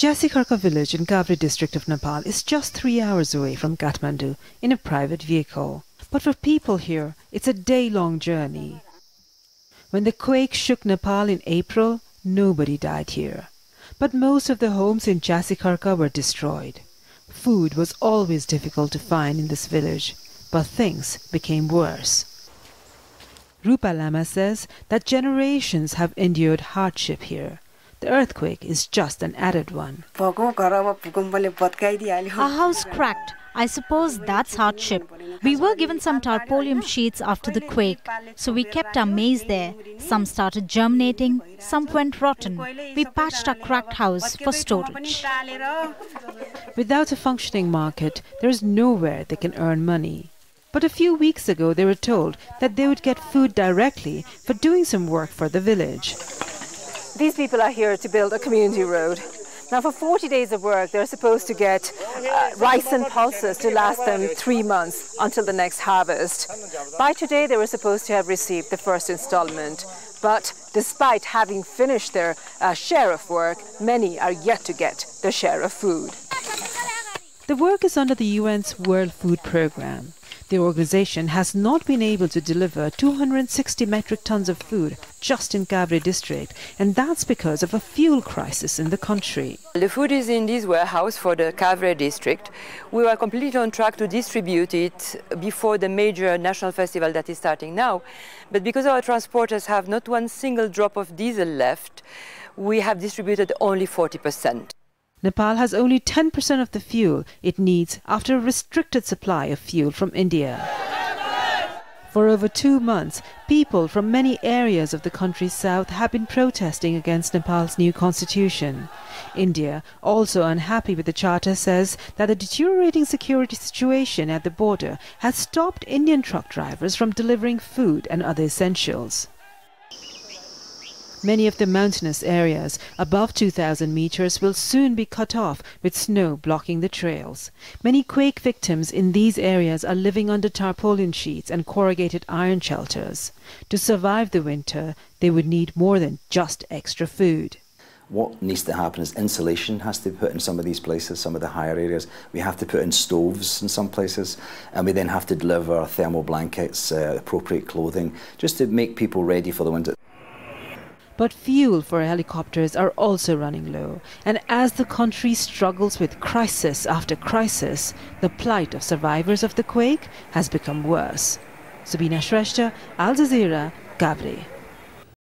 Jazeera village in Kavre district of Nepal is just 3 hours away from Kathmandu in a private vehicle. But for people here, it's a day-long journey. When the quake shook Nepal in April, nobody died here. But most of the homes in Jazeera were destroyed. Food was always difficult to find in this village, but things became worse. Rupa Lama says that generations have endured hardship here. The earthquake is just an added one. Our house cracked. I suppose that's hardship. We were given some tarpaulin sheets after the quake, so we kept our maize there. Some started germinating, some went rotten. We patched our cracked house for storage. Without a functioning market, there is nowhere they can earn money. But a few weeks ago they were told that they would get food directly for doing some work for the village. These people are here to build a community road. Now for 40 days of work they're supposed to get rice and pulses to last them 3 months until the next harvest. By today they were supposed to have received the first installment, but despite having finished their share of work, many are yet to get their share of food. The work is under the UN's World Food Programme. The organization has not been able to deliver 260 metric tons of food just in Kavre district, and that's because of a fuel crisis in the country. The food is in this warehouse for the Kavre district. We were completely on track to distribute it before the major national festival that is starting now, but because our transporters have not one single drop of diesel left, we have distributed only 40%. Nepal has only 10% of the fuel it needs after a restricted supply of fuel from India. For over 2 months, people from many areas of the country's south have been protesting against Nepal's new constitution. India, also unhappy with the charter, says that the deteriorating security situation at the border has stopped Indian truck drivers from delivering food and other essentials. Many of the mountainous areas above 2,000 meters will soon be cut off with snow blocking the trails. Many quake victims in these areas are living under tarpaulin sheets and corrugated iron shelters. To survive the winter, they would need more than just extra food. What needs to happen is insulation has to be put in some of these places, some of the higher areas. We have to put in stoves in some places, and we then have to deliver thermal blankets, appropriate clothing, just to make people ready for the winter. But fuel for helicopters are also running low, and as the country struggles with crisis after crisis, the plight of survivors of the quake has become worse. Subina, Shrestha, Jazeera, Kavre.